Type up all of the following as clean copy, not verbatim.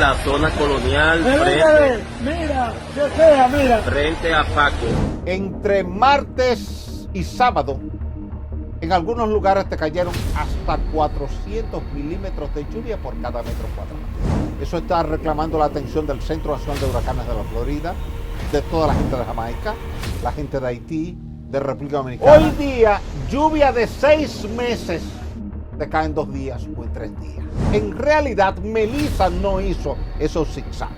la zona colonial frente a Paco. Entre martes y sábado, en algunos lugares te cayeron hasta 400 milímetros de lluvia por cada metro cuadrado. Eso está reclamando la atención del Centro Nacional de Huracanes de la Florida, de toda la gente de Jamaica, la gente de Haití, de República Dominicana. Hoy día, lluvia de 6 meses te cae en 2 días o en 3 días. En realidad, Melissa no hizo esos zigzags.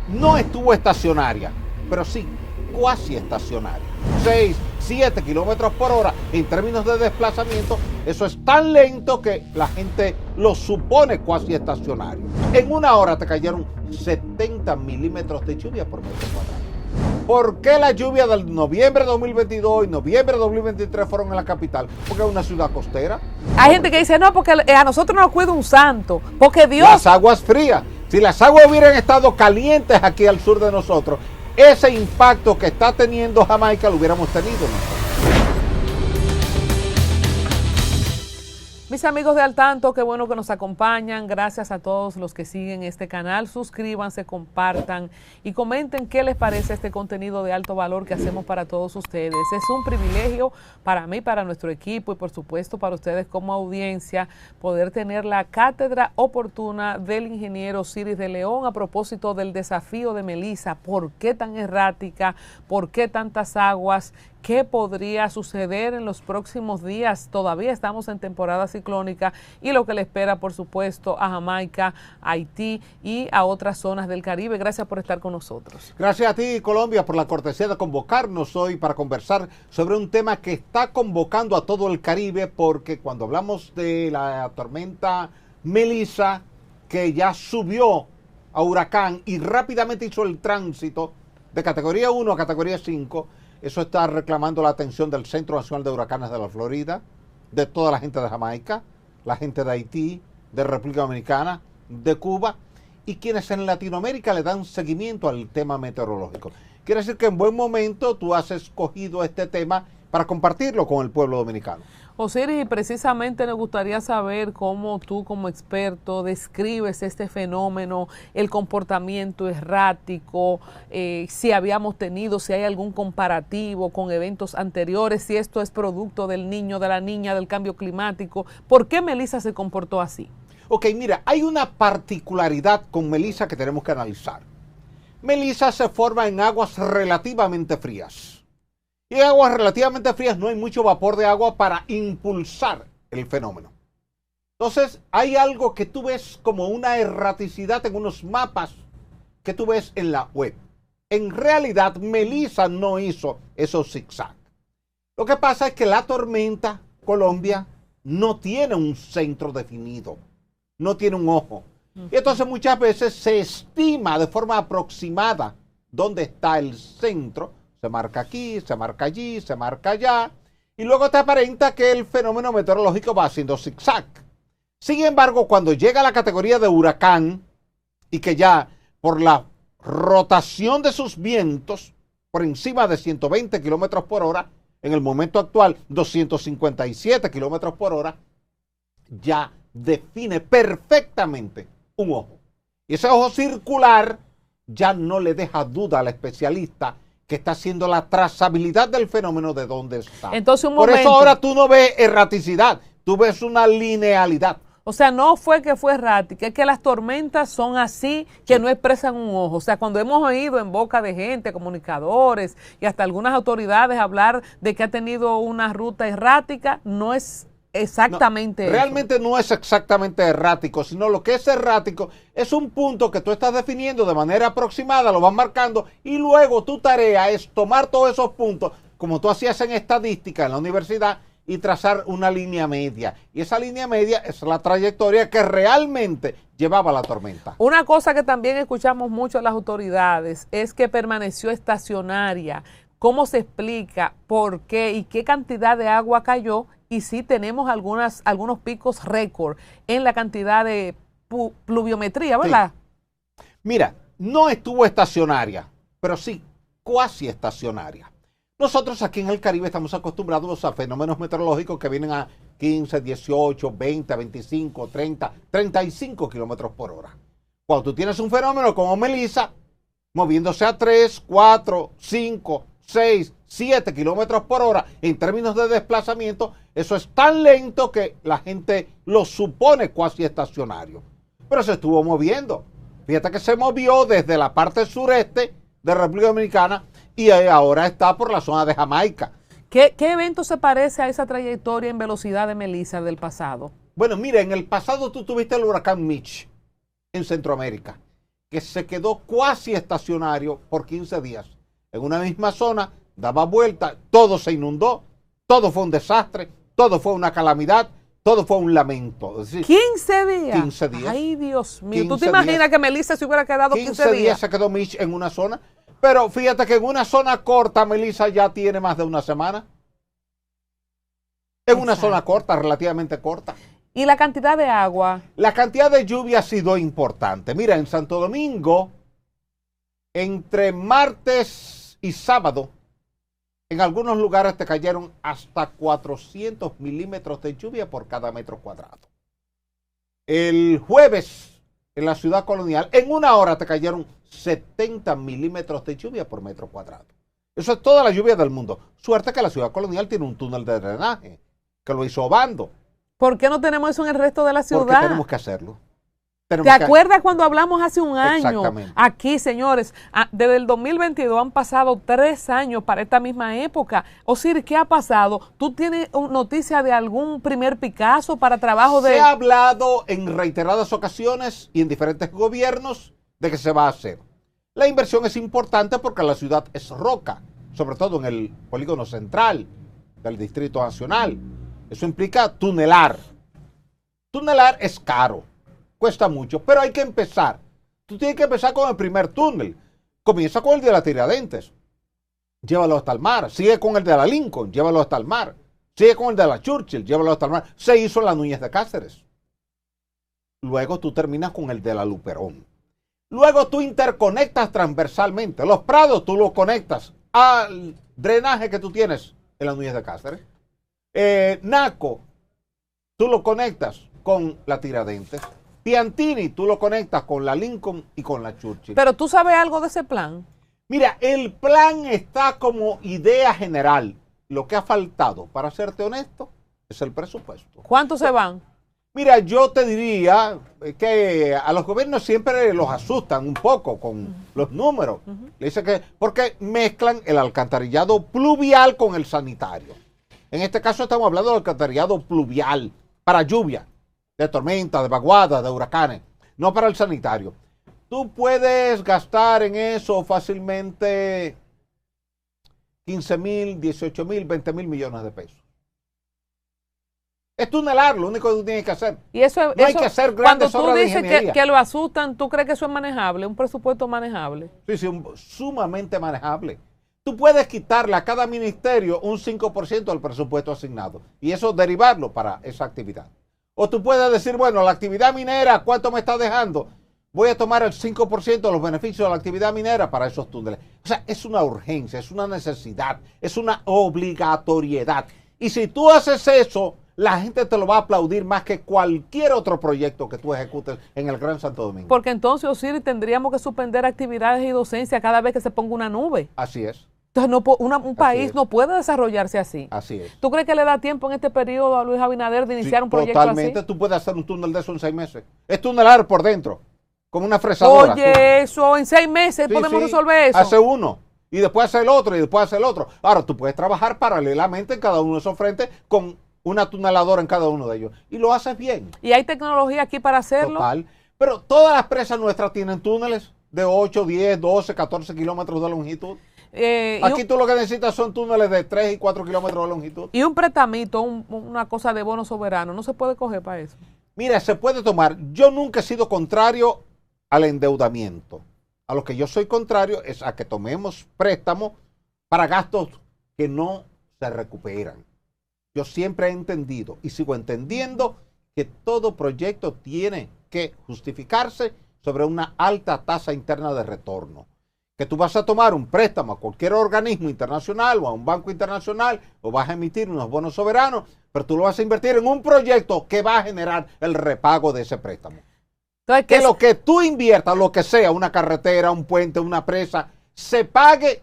No estuvo estacionaria, pero sí cuasi estacionaria. 6, 7 kilómetros por hora en términos de desplazamiento, eso es tan lento que la gente lo supone cuasi estacionario. En 1 hora te cayeron 70 milímetros de lluvia por metro cuadrado. ¿Por qué la lluvia del noviembre de 2022 y noviembre de 2023 fueron en la capital? Porque es una ciudad costera. Hay gente que dice, no, porque a nosotros nos cuida un santo, porque Dios... Las aguas frías. Si las aguas hubieran estado calientes aquí al sur de nosotros, ese impacto que está teniendo Jamaica lo hubiéramos tenido nosotros. Mis amigos de Al Tanto, qué bueno que nos acompañan. Gracias a todos los que siguen este canal. Suscríbanse, compartan y comenten qué les parece este contenido de alto valor que hacemos para todos ustedes. Es un privilegio para mí, para nuestro equipo y por supuesto para ustedes como audiencia poder tener la cátedra oportuna del ingeniero Ciris de León a propósito del desafío de Melissa. ¿Por qué tan errática? ¿Por qué tantas aguas? ¿Qué podría suceder en los próximos días? Todavía estamos en temporada ciclónica y lo que le espera, por supuesto, a Jamaica, a Haití y a otras zonas del Caribe. Gracias por estar con nosotros. Gracias a ti, Colombia, por la cortesía de convocarnos hoy para conversar sobre un tema que está convocando a todo el Caribe, porque cuando hablamos de la tormenta Melissa, que ya subió a huracán y rápidamente hizo el tránsito de categoría 1 a categoría 5, eso está reclamando la atención del Centro Nacional de Huracanes de la Florida, de toda la gente de Jamaica, la gente de Haití, de República Dominicana, de Cuba, y quienes en Latinoamérica le dan seguimiento al tema meteorológico. Quiere decir que en buen momento tú has escogido este tema para compartirlo con el pueblo dominicano. Osiris, y precisamente nos gustaría saber cómo tú como experto describes este fenómeno, el comportamiento errático, si habíamos tenido, si hay algún comparativo con eventos anteriores, si esto es producto del niño, de la niña, del cambio climático. ¿Por qué Melissa se comportó así? Ok, mira, hay una particularidad con Melissa que tenemos que analizar. Melissa se forma en aguas relativamente frías. Y en aguas relativamente frías no hay mucho vapor de agua para impulsar el fenómeno. Entonces, hay algo que tú ves como una erraticidad en unos mapas que tú ves en la web. En realidad, Melissa no hizo esos zigzags. Lo que pasa es que la tormenta, Colombia, no tiene un centro definido, no tiene un ojo. Y entonces muchas veces se estima de forma aproximada dónde está el centro. Se marca aquí, se marca allí, se marca allá, y luego te aparenta que el fenómeno meteorológico va haciendo zigzag. Sin embargo, cuando llega a la categoría de huracán, y que ya por la rotación de sus vientos, por encima de 120 kilómetros por hora, en el momento actual 257 kilómetros por hora, ya define perfectamente un ojo. Y ese ojo circular ya no le deja duda al especialista que está haciendo la trazabilidad del fenómeno de dónde está. Entonces, Por eso ahora tú no ves erraticidad, tú ves una linealidad. O sea, no fue que fue errática, es que las tormentas son así, que no expresan un ojo. O sea, cuando hemos oído en boca de gente, comunicadores y hasta algunas autoridades hablar de que ha tenido una ruta errática, no es exactamente eso. Realmente no es exactamente errático, sino lo que es errático es un punto que tú estás definiendo de manera aproximada, lo vas marcando y luego tu tarea es tomar todos esos puntos, como tú hacías en estadística en la universidad, y trazar una línea media. Y esa línea media es la trayectoria que realmente llevaba la tormenta. Una cosa que también escuchamos mucho a las autoridades es que permaneció estacionaria. ¿Cómo se explica por qué y qué cantidad de agua cayó? Y sí tenemos algunos picos récord en la cantidad de pluviometría, ¿verdad? Sí. Mira, no estuvo estacionaria, pero sí cuasi estacionaria. Nosotros aquí en el Caribe estamos acostumbrados a fenómenos meteorológicos que vienen a 15, 18, 20, 25, 30, 35 kilómetros por hora. Cuando tú tienes un fenómeno como Melissa, moviéndose a 3, 4, 5, 6, 7 kilómetros por hora en términos de desplazamiento, eso es tan lento que la gente lo supone cuasi estacionario. Pero se estuvo moviendo. Fíjate que se movió desde la parte sureste de República Dominicana y ahora está por la zona de Jamaica. ¿Qué evento se parece a esa trayectoria en velocidad de Melissa del pasado? Bueno, mira, en el pasado tú tuviste el huracán Mitch en Centroamérica, que se quedó cuasi estacionario por 15 días. En una misma zona, daba vuelta, todo se inundó, todo fue un desastre, todo fue una calamidad, todo fue un lamento. Es decir, 15 días. 15 días. Ay, Dios mío. ¿Tú 15 te imaginas días. que Melissa se hubiera quedado 15 días? 15 días se quedó Mitch en una zona, pero fíjate que en una zona corta, Melissa ya tiene más de una semana. En una zona corta, relativamente corta. ¿Y la cantidad de agua? La cantidad de lluvia ha sido importante. Mira, en Santo Domingo, entre martes y sábado, en algunos lugares te cayeron hasta 400 milímetros de lluvia por cada metro cuadrado. El jueves, en la ciudad colonial, en una hora te cayeron 70 milímetros de lluvia por metro cuadrado. Eso es toda la lluvia del mundo. Suerte que la ciudad colonial tiene un túnel de drenaje, que lo hizo Obando. ¿Por qué no tenemos eso en el resto de la ciudad? Porque tenemos que hacerlo. ¿Te acuerdas cuando hablamos hace un año? Exactamente. Aquí, señores, desde el 2022 han pasado 3 años para esta misma época. Osiris, ¿qué ha pasado? ¿Tú tienes noticia de algún primer Picasso para trabajo de...? Se ha hablado en reiteradas ocasiones y en diferentes gobiernos de que se va a hacer. La inversión es importante porque la ciudad es roca, sobre todo en el polígono central del Distrito Nacional. Eso implica tunelar. Tunelar es caro, cuesta mucho, pero hay que empezar. Tú tienes que empezar con el primer túnel. Comienza con el de la Tiradentes, llévalo hasta el mar. Sigue con el de la Lincoln, llévalo hasta el mar. Sigue con el de la Churchill, llévalo hasta el mar. Se hizo en la Núñez de Cáceres. Luego tú terminas con el de la Luperón. Luego tú interconectas transversalmente. Los Prados tú los conectas al drenaje que tú tienes en la Núñez de Cáceres. Naco, tú lo conectas con la Tiradentes. Piantini, tú lo conectas con la Lincoln y con la Churchill. Pero tú sabes algo de ese plan. Mira, el plan está como idea general. Lo que ha faltado, para serte honesto, es el presupuesto. ¿Cuántos se van? Mira, yo te diría que a los gobiernos siempre los asustan un poco con los números. Le dicen que, porque mezclan el alcantarillado pluvial con el sanitario. En este caso estamos hablando del alcantarillado pluvial para lluvia, de tormenta, de vaguada, de huracanes, no para el sanitario. Tú puedes gastar en eso fácilmente 15,000, 18,000, 20,000 millones de pesos. Es tunelar, lo único que tú tienes que hacer. Y eso, no hay que hacer grandes cuando obras tú de dices ingeniería. que lo asustan, ¿tú crees que eso es manejable? ¿Un presupuesto manejable? Sí, sí, sumamente manejable. Tú puedes quitarle a cada ministerio un 5% del presupuesto asignado y eso derivarlo para esa actividad. O tú puedes decir, bueno, la actividad minera, ¿cuánto me está dejando? Voy a tomar el 5% de los beneficios de la actividad minera para esos túneles. O sea, es una urgencia, es una necesidad, es una obligatoriedad. Y si tú haces eso, la gente te lo va a aplaudir más que cualquier otro proyecto que tú ejecutes en el Gran Santo Domingo. Porque entonces, Osiris, tendríamos que suspender actividades y docencia cada vez que se ponga una nube. Así es. Entonces, un país no puede desarrollarse así. Así es. ¿Tú crees que le da tiempo en este periodo a Luis Abinader de iniciar un proyecto totalmente, así? tú puedes hacer un túnel de eso en 6 meses. Es tunelar por dentro, como una fresadora. Oye, eso, en 6 meses podemos resolver eso. Hace uno, y después hace el otro, y después hace el otro. Ahora, tú puedes trabajar paralelamente en cada uno de esos frentes con una tuneladora en cada uno de ellos. Y lo haces bien. ¿Y hay tecnología aquí para hacerlo? Total. Pero todas las presas nuestras tienen túneles de 8, 10, 12, 14 kilómetros de longitud. Aquí tú lo que necesitas son túneles de 3 y 4 kilómetros de longitud. Y un pretamito, una cosa de bono soberano, ¿no se puede coger para eso? Mira, se puede tomar. Yo nunca he sido contrario al endeudamiento. A lo que yo soy contrario es a que tomemos préstamos para gastos que no se recuperan. Yo siempre he entendido y sigo entendiendo que todo proyecto tiene que justificarse sobre una alta tasa interna de retorno. Que tú vas a tomar un préstamo a cualquier organismo internacional o a un banco internacional o vas a emitir unos bonos soberanos, pero tú lo vas a invertir en un proyecto que va a generar el repago de ese préstamo. Entonces, Que lo que tú inviertas, lo que sea, una carretera, un puente, una presa, se pague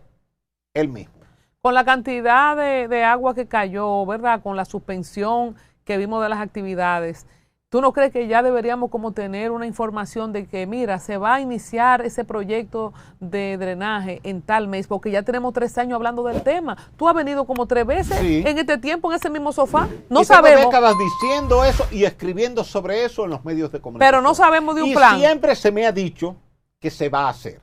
el mismo. con la cantidad de agua que cayó, ¿verdad? Con la suspensión que vimos de las actividades, ¿tú no crees que ya deberíamos como tener una información de que, mira, se va a iniciar ese proyecto de drenaje en tal mes? Porque ya tenemos 3 años hablando del tema. Tú has venido como 3 veces Sí. en este tiempo en ese mismo sofá. No y tengo sabemos, décadas diciendo eso y escribiendo sobre eso en los medios de comunicación. pero no sabemos de un y plan. siempre se me ha dicho que se va a hacer,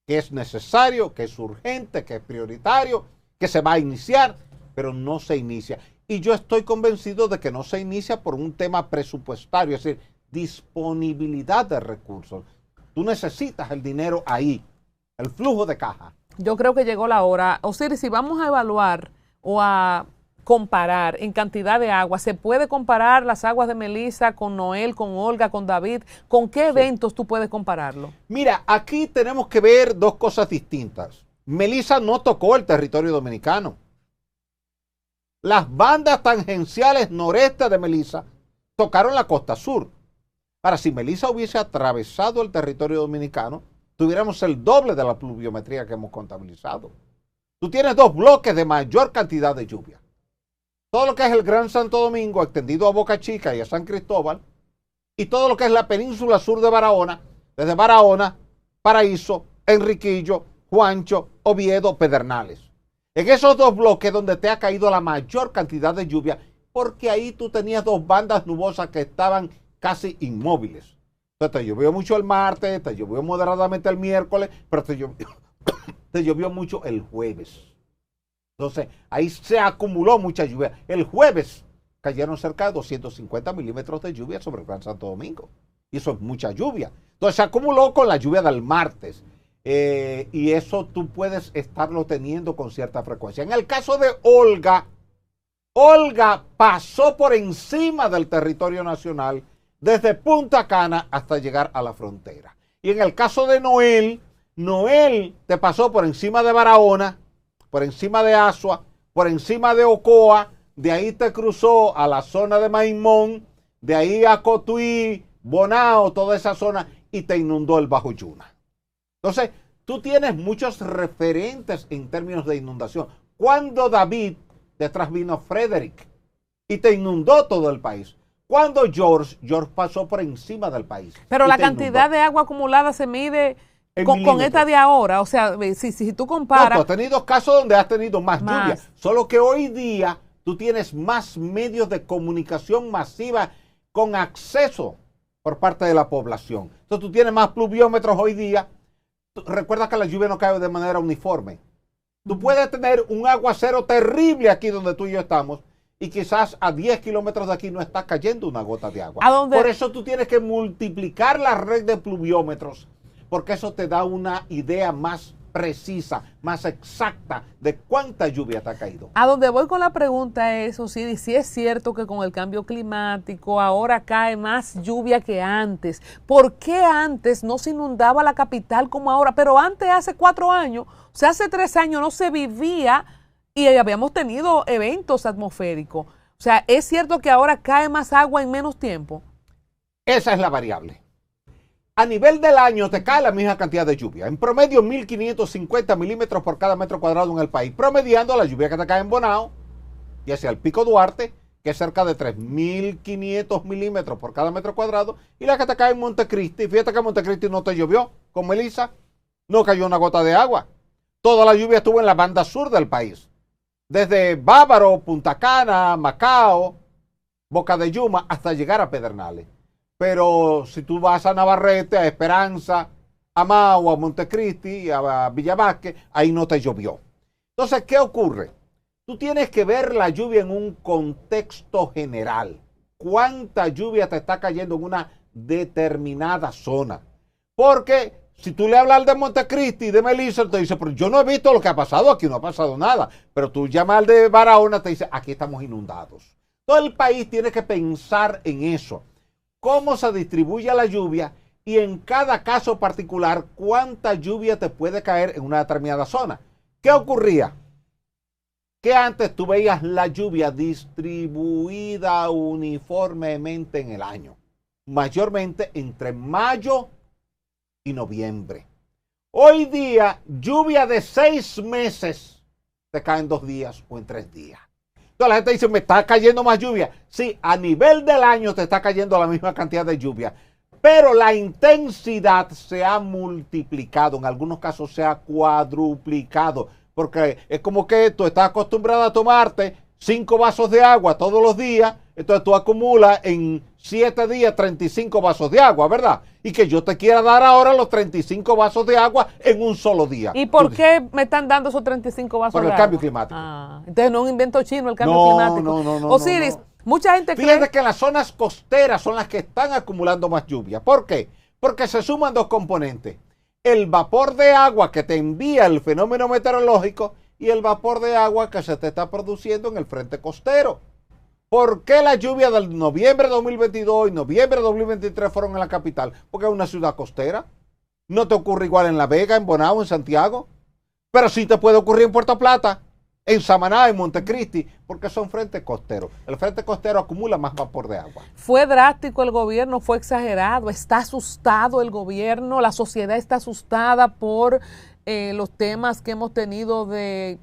que es necesario, que es urgente, que es prioritario, que se va a iniciar, pero no se inicia. Y yo estoy convencido de que no se inicia por un tema presupuestario, es decir, disponibilidad de recursos. Tú necesitas el dinero ahí, el flujo de caja. Yo creo que llegó la hora. Osiris, si vamos a evaluar o a comparar en cantidad de agua, ¿se puede comparar las aguas de Melissa con Noel, con Olga, con David? ¿Con qué eventos tú puedes compararlo? Mira, aquí tenemos que ver dos cosas distintas. Melissa no tocó el territorio dominicano. Las bandas tangenciales noreste de Melissa tocaron la costa sur. Ahora, si Melissa hubiese atravesado el territorio dominicano, tuviéramos el doble de la pluviometría que hemos contabilizado. Tú tienes 2 bloques de mayor cantidad de lluvia. Todo lo que es el Gran Santo Domingo, extendido a Boca Chica y a San Cristóbal, y todo lo que es la península sur de Barahona, desde Barahona, Paraíso, Enriquillo, Juancho, Oviedo, Pedernales. En esos 2 bloques donde te ha caído la mayor cantidad de lluvia, porque ahí tú tenías 2 bandas nubosas que estaban casi inmóviles. Entonces te llovió mucho el martes, te llovió moderadamente el miércoles, pero te llovió mucho el jueves. Entonces ahí se acumuló mucha lluvia. El jueves cayeron cerca de 250 milímetros de lluvia sobre el Gran Santo Domingo. Y eso es mucha lluvia. Entonces se acumuló con la lluvia del martes. Y eso tú puedes estarlo teniendo con cierta frecuencia. En el caso de Olga, Olga pasó por encima del territorio nacional desde Punta Cana hasta llegar a la frontera. Y en el caso de Noel, Noel te pasó por encima de Barahona, por encima de Asua, por encima de Ocoa, de ahí te cruzó a la zona de Maimón, de ahí a Cotuí, Bonao, toda esa zona, y te inundó el Bajo Yuna. Entonces, tú tienes muchos referentes en términos de inundación. Cuando David, detrás vino Frederick y te inundó todo el país. Cuando George pasó por encima del país. Pero la cantidad de agua acumulada se mide con esta de ahora. O sea, si tú comparas... No, tú has tenido casos donde has tenido más lluvia. Solo que hoy día tú tienes más medios de comunicación masiva con acceso por parte de la población. Entonces tú tienes más pluviómetros hoy día. Recuerda que la lluvia no cae de manera uniforme. Tú puedes tener un aguacero terrible aquí donde tú y yo estamos y quizás a 10 kilómetros de aquí no está cayendo una gota de agua. Por eso tú tienes que multiplicar la red de pluviómetros, porque eso te da una idea más precisa, más exacta de cuánta lluvia te ha caído. A donde voy con la pregunta es, Osiris, si es cierto que con el cambio climático ahora cae más lluvia que antes. ¿Por qué antes no se inundaba la capital como ahora? Pero antes, hace 4 años, o sea, hace 3 años no se vivía y habíamos tenido eventos atmosféricos. O sea, ¿es cierto que ahora cae más agua en menos tiempo? Esa es la variable. A nivel del año te cae la misma cantidad de lluvia. En promedio 1.550 milímetros por cada metro cuadrado en el país, promediando la lluvia que te cae en Bonao y hacia el Pico Duarte, que es cerca de 3.500 milímetros por cada metro cuadrado, y la que te cae en Montecristi. Fíjate que en Montecristi no te llovió, con Melissa, no cayó una gota de agua. Toda la lluvia estuvo en la banda sur del país, desde Bávaro, Punta Cana, Macao, Boca de Yuma, hasta llegar a Pedernales. Pero si tú vas a Navarrete, a Esperanza, a Mau, a Montecristi, a Villa Vázquez, ahí no te llovió. Entonces, ¿qué ocurre? Tú tienes que ver la lluvia en un contexto general. ¿Cuánta lluvia te está cayendo en una determinada zona? Porque si tú le hablas al de Montecristi y de Melissa, te dice, pero yo no he visto lo que ha pasado aquí, no ha pasado nada. Pero tú llamas al de Barahona, te dice, aquí estamos inundados. Todo el país tiene que pensar en eso. Cómo se distribuye la lluvia y en cada caso particular cuánta lluvia te puede caer en una determinada zona. ¿Qué ocurría? Que antes tú veías la lluvia distribuida uniformemente en el año. mayormente entre mayo y noviembre. Hoy día, lluvia de 6 meses te cae en 2 días o en 3 días. Entonces la gente dice, me está cayendo más lluvia. Sí, a nivel del año te está cayendo la misma cantidad de lluvia, pero la intensidad se ha multiplicado, en algunos casos se ha cuadruplicado, porque es como que tú estás acostumbrado a tomarte 5 vasos de agua todos los días, entonces tú acumulas en 7 días 35 vasos de agua, ¿verdad? Y que yo te quiera dar ahora los 35 vasos de agua en un solo día. ¿Y por qué me están dando esos 35 vasos de agua? Por el cambio climático. Entonces no es un invento chino el cambio climático. No. Osiris, mucha gente cree... Fíjate que las zonas costeras son las que están acumulando más lluvia. ¿Por qué? Porque se suman 2 componentes. El vapor de agua que te envía el fenómeno meteorológico y el vapor de agua que se te está produciendo en el frente costero. ¿Por qué la lluvia del noviembre de 2022 y noviembre de 2023 fueron en la capital? Porque es una ciudad costera. No te ocurre igual en La Vega, en Bonao, en Santiago. Pero sí te puede ocurrir en Puerto Plata, en Samaná, en Montecristi, porque son frentes costeros. El frente costero acumula más vapor de agua. ¿Fue drástico el gobierno? ¿Fue exagerado? ¿Está asustado el gobierno? ¿La sociedad está asustada por los temas que hemos tenido de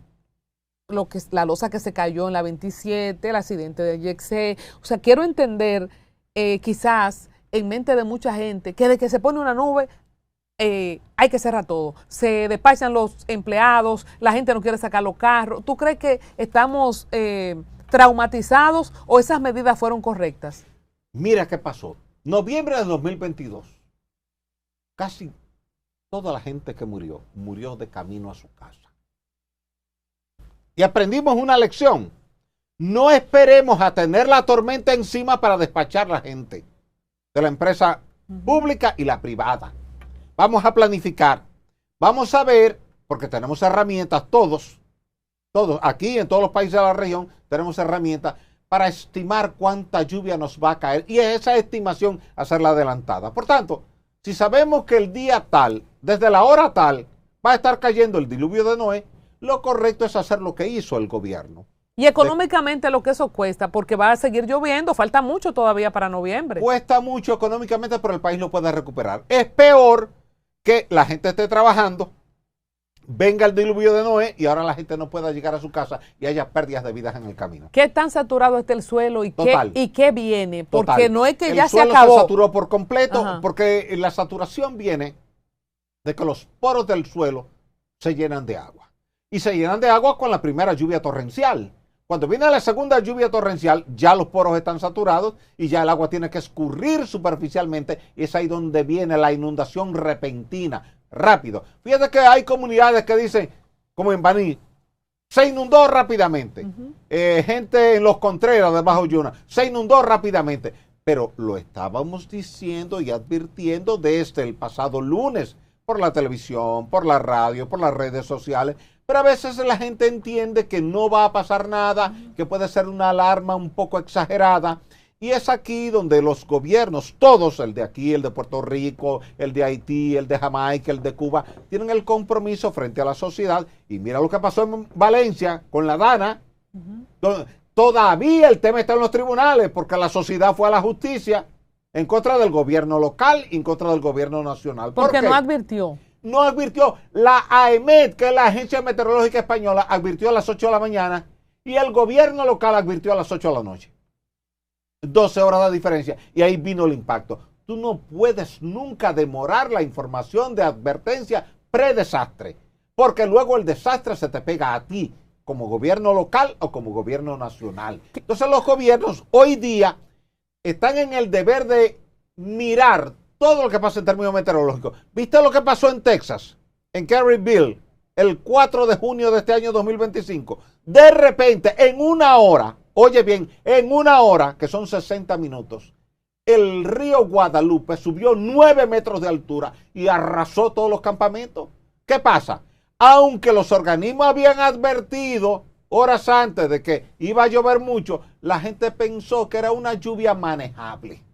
lo que la losa que se cayó en la 27, el accidente de YXE? O sea, quiero entender quizás en mente de mucha gente que de que se pone una nube hay que cerrar todo. Se despachan los empleados, la gente no quiere sacar los carros. ¿Tú crees que estamos traumatizados o esas medidas fueron correctas? Mira qué pasó. Noviembre de 2022. Casi toda la gente que murió de camino a su casa. Y aprendimos una lección. No esperemos a tener la tormenta encima para despachar a la gente de la empresa pública y la privada. Vamos a planificar. Vamos a ver, porque tenemos herramientas, todos, aquí en todos los países de la región, tenemos herramientas para estimar cuánta lluvia nos va a caer y esa estimación hacerla adelantada. Por tanto, si sabemos que el día tal, desde la hora tal, va a estar cayendo el diluvio de Noé, lo correcto es hacer lo que hizo el gobierno. Y económicamente lo que eso cuesta, porque va a seguir lloviendo, falta mucho todavía para noviembre. Cuesta mucho económicamente, pero el país lo puede recuperar. Es peor que la gente esté trabajando, venga el diluvio de Noé y ahora la gente no pueda llegar a su casa y haya pérdidas de vidas en el camino. ¿Qué tan saturado está el suelo y qué viene? Porque Total. No es que ya se acabó. El suelo se saturó por completo. Porque la saturación viene de que los poros del suelo se llenan de agua. Y se llenan de agua con la primera lluvia torrencial. Cuando viene la segunda lluvia torrencial, ya los poros están saturados y ya el agua tiene que escurrir superficialmente y es ahí donde viene la inundación repentina, rápido. Fíjate que hay comunidades que dicen, como en Baní, se inundó rápidamente. Gente en Los Contreras de Bajo Yuna, se inundó rápidamente. Pero lo estábamos diciendo y advirtiendo desde el pasado lunes por la televisión, por la radio, por las redes sociales. Pero a veces la gente entiende que no va a pasar nada, que puede ser una alarma un poco exagerada. Y es aquí donde los gobiernos, todos, el de aquí, el de Puerto Rico, el de Haití, el de Jamaica, el de Cuba, tienen el compromiso frente a la sociedad. Y mira lo que pasó en Valencia con la Dana. Todavía el tema está en los tribunales porque la sociedad fue a la justicia en contra del gobierno local y en contra del gobierno nacional. Porque no advirtió. No advirtió. La AEMET, que es la Agencia Meteorológica Española, advirtió a las 8 de la mañana y el gobierno local advirtió a las 8 de la noche. 12 horas de diferencia y ahí vino el impacto. Tú no puedes nunca demorar la información de advertencia predesastre, porque luego el desastre se te pega a ti como gobierno local o como gobierno nacional. Entonces los gobiernos hoy día están en el deber de mirar todo lo que pasa en términos meteorológicos. ¿Viste lo que pasó en Texas, en Caryville, el 4 de junio de este año 2025? De repente, en una hora, oye bien, en una hora, que son 60 minutos, el río Guadalupe subió 9 metros de altura y arrasó todos los campamentos. ¿Qué pasa? Aunque los organismos habían advertido horas antes de que iba a llover mucho, la gente pensó que era una lluvia manejable.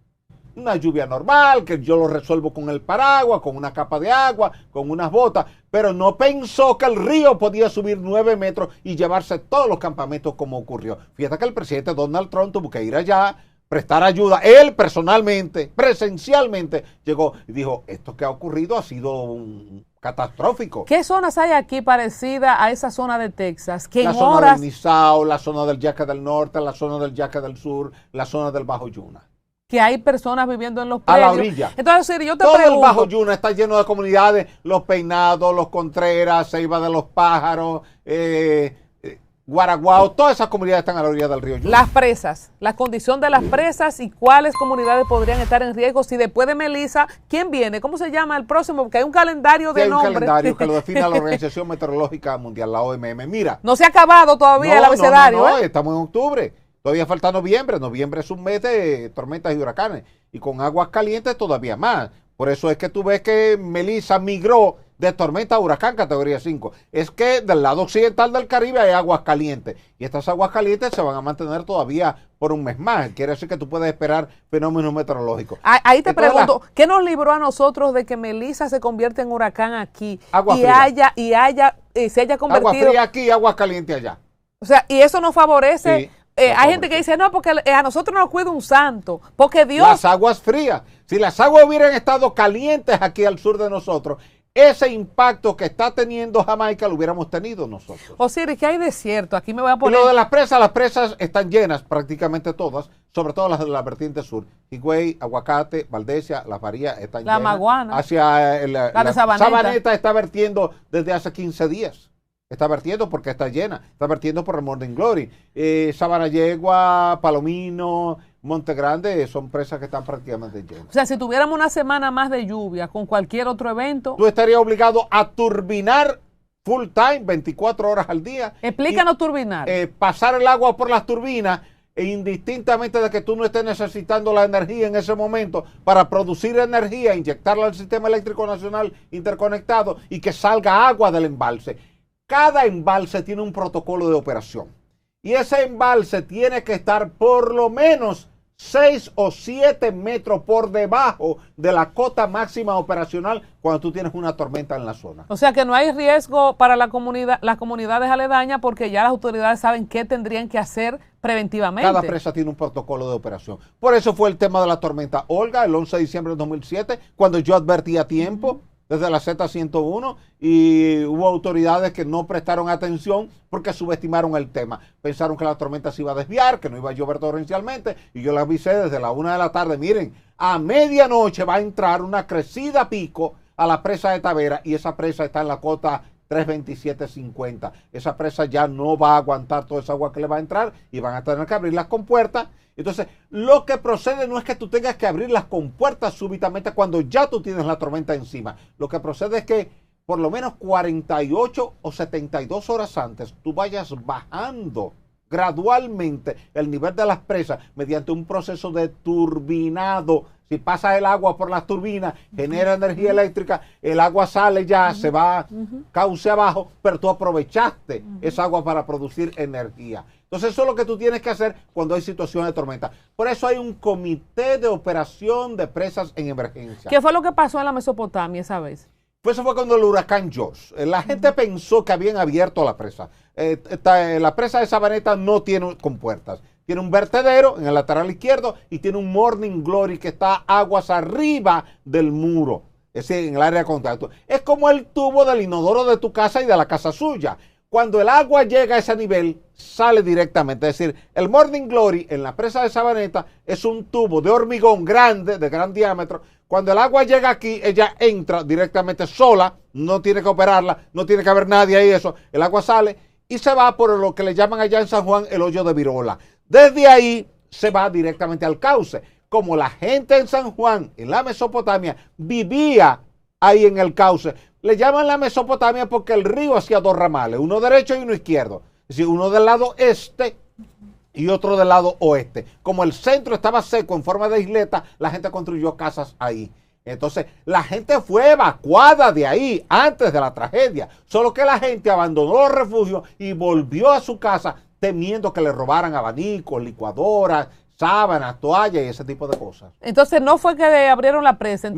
Una lluvia normal, que yo lo resuelvo con el paraguas, con una capa de agua, con unas botas, pero no pensó que el río podía subir 9 metros y llevarse todos los campamentos como ocurrió. Fíjate que el presidente Donald Trump tuvo que ir allá prestar ayuda. Él personalmente, presencialmente, llegó y dijo, esto que ha ocurrido ha sido un catastrófico. ¿Qué zonas hay aquí parecidas a esa zona de Texas? Que La en zona horas... del Nizao, la zona del Yaque del Norte, la zona del Yaque del Sur, la zona del Bajo Yuna. Que hay personas viviendo en los A predios. la orilla. Entonces, Siri, yo te Todo pregunto... el Bajo Yuna está lleno de comunidades, Los Peinados, Los Contreras, Ceiba de los Pájaros, Guaraguao, todas esas comunidades están a la orilla del río Yuna. Las presas, la condición de las presas y cuáles comunidades podrían estar en riesgo. Si después de Melissa, ¿quién viene? ¿Cómo se llama el próximo? Porque hay un calendario de Hay un nombres. calendario que lo define la Organización Meteorológica Mundial, la OMM. Mira. No se ha acabado todavía el abecedario. No, estamos en octubre. Todavía falta noviembre. Noviembre es un mes de tormentas y huracanes. Y con aguas calientes todavía más. Por eso es que tú ves que Melissa migró de tormenta a huracán categoría 5. Es que del lado occidental del Caribe hay aguas calientes. Y estas aguas calientes se van a mantener todavía por un mes más. Quiere decir que tú puedes esperar fenómenos meteorológicos. Ahí te Entonces, pregunto, ¿qué nos libró a nosotros de que Melissa se convierta en huracán aquí Agua y fría. se haya Agua convertido? fría aquí, agua caliente allá. O sea, y eso nos favorece. Sí, Hay gente que dice, no, porque a nosotros nos cuida un santo, porque Dios... Las aguas frías. Si las aguas hubieran estado calientes aquí al sur de nosotros, ese impacto que está teniendo Jamaica lo hubiéramos tenido nosotros. Osiris, que hay desierto, aquí me voy a Y poner... lo de las presas están llenas prácticamente todas, sobre todo las de la vertiente sur. Higüey, Aguacate, Valdesia, Las Marías están La llenas. Maguana. Hacia La de Sabaneta. Sabaneta está vertiendo desde hace 15 días. Está vertiendo porque está llena. Está vertiendo por el Morning Glory. Sabana Yegua, Palomino, Monte Grande son presas que están prácticamente llenas. O sea, si tuviéramos una semana más de lluvia con cualquier otro evento... Tú estarías obligado a turbinar full time, 24 horas al día. Explícanos turbinar. Pasar el agua por las turbinas, e indistintamente de que tú no estés necesitando la energía en ese momento para producir energía, inyectarla al sistema eléctrico nacional interconectado y que salga agua del embalse. Cada embalse tiene un protocolo de operación y ese embalse tiene que estar por lo menos 6 o 7 metros por debajo de la cota máxima operacional cuando tú tienes una tormenta en la zona. O sea que no hay riesgo para la comunidad, las comunidades aledañas porque ya las autoridades saben qué tendrían que hacer preventivamente. Cada presa tiene un protocolo de operación. Por eso fue el tema de la tormenta Olga el 11 de diciembre de 2007, cuando yo advertí a tiempo desde la Z101 y hubo autoridades que no prestaron atención porque subestimaron el tema. Pensaron que la tormenta se iba a desviar, que no iba a llover torrencialmente y yo les avisé desde la 1 de la tarde, miren, a medianoche va a entrar una crecida pico a la presa de Tavera y esa presa está en la cota 327.50. Esa presa ya no va a aguantar toda esa agua que le va a entrar y van a tener que abrir las compuertas. Entonces, lo que procede no es que tú tengas que abrir las compuertas súbitamente cuando ya tú tienes la tormenta encima. Lo que procede es que por lo menos 48 o 72 horas antes tú vayas bajando gradualmente el nivel de las presas mediante un proceso de turbinado. Si pasa el agua por las turbinas, genera energía eléctrica, el agua sale ya, se va cauce abajo, pero tú aprovechaste esa agua para producir energía. Entonces eso es lo que tú tienes que hacer cuando hay situaciones de tormenta. Por eso hay un comité de operación de presas en emergencia. ¿Qué fue lo que pasó en la Mesopotamia esa vez? Pues eso fue cuando el huracán Josh. La gente pensó que habían abierto la presa. La presa de Sabaneta no tiene compuertas. Tiene un vertedero en el lateral izquierdo y tiene un Morning Glory que está aguas arriba del muro. Es decir, en el área de contacto. Es como el tubo del inodoro de tu casa y de la casa suya. Cuando el agua llega a ese nivel, sale directamente. Es decir, el Morning Glory en la presa de Sabaneta es un tubo de hormigón grande, de gran diámetro. Cuando el agua llega aquí, ella entra directamente sola, no tiene que operarla, no tiene que haber nadie ahí, eso. El agua sale y se va por lo que le llaman allá en San Juan el hoyo de Virola. Desde ahí se va directamente al cauce. Como la gente en San Juan, en la Mesopotamia, vivía ahí en el cauce, le llaman la Mesopotamia porque el río hacía dos ramales, uno derecho y uno izquierdo. Es decir, uno del lado este y otro del lado oeste. Como el centro estaba seco en forma de isleta, la gente construyó casas ahí. Entonces, la gente fue evacuada de ahí antes de la tragedia. Solo que la gente abandonó los refugios y volvió a su casa temiendo que le robaran abanicos, licuadoras, sábanas, toallas y ese tipo de cosas. Entonces no fue que abrieron la presa.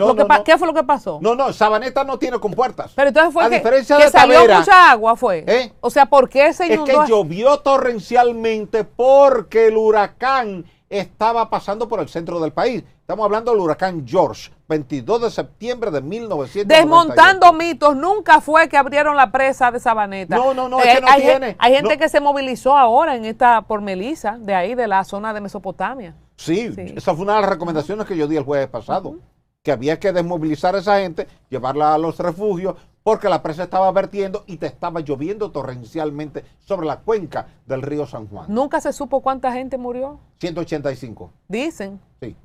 ¿Qué fue lo que pasó? No, Sabaneta no tiene compuertas. Pero entonces fue que de salió Tavera, mucha agua, fue. O sea, ¿por qué se inundó? Es que llovió torrencialmente porque el huracán estaba pasando por el centro del país. Estamos hablando del huracán George, 22 de septiembre de 1998. Desmontando mitos, nunca fue que abrieron la presa de Sabaneta. No, es que no tiene. Hay gente no. que se movilizó ahora en esta por Melissa, de ahí, de la zona de Mesopotamia. Sí, esa fue una de las recomendaciones que yo di el jueves pasado, que había que desmovilizar a esa gente, llevarla a los refugios, porque la presa estaba vertiendo y te estaba lloviendo torrencialmente sobre la cuenca del río San Juan. Nunca se supo cuánta gente murió. 185. Dicen. Sí.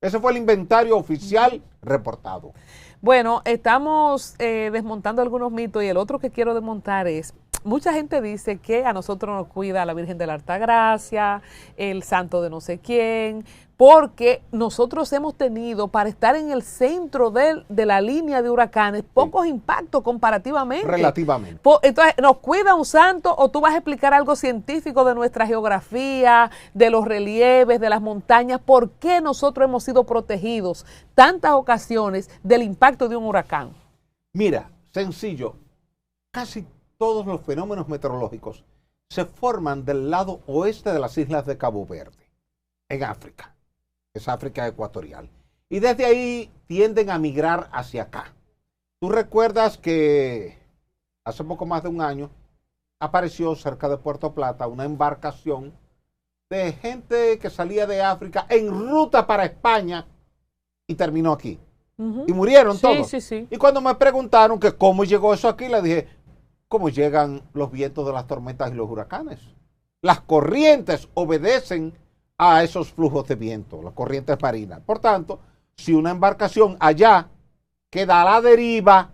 Ese fue el inventario oficial reportado. Bueno, estamos desmontando algunos mitos y el otro que quiero desmontar es, mucha gente dice que a nosotros nos cuida la Virgen de la Altagracia, el santo de no sé quién, porque nosotros hemos tenido, para estar en el centro de la línea de huracanes, pocos impactos comparativamente. Relativamente. Entonces, ¿nos cuida un santo o tú vas a explicar algo científico de nuestra geografía, de los relieves, de las montañas? ¿Por qué nosotros hemos sido protegidos tantas ocasiones del impacto de un huracán? Mira, sencillo, casi todos los fenómenos meteorológicos se forman del lado oeste de las islas de Cabo Verde, en África. Es África ecuatorial. Y desde ahí tienden a migrar hacia acá. Tú recuerdas que hace poco más de un año apareció cerca de Puerto Plata una embarcación de gente que salía de África en ruta para España y terminó aquí. Y murieron todos. Sí. Y cuando me preguntaron que cómo llegó eso aquí, le dije, ¿cómo llegan los vientos de las tormentas y los huracanes? Las corrientes obedecen a esos flujos de viento, las corrientes marinas. Por tanto, si una embarcación allá queda a la deriva,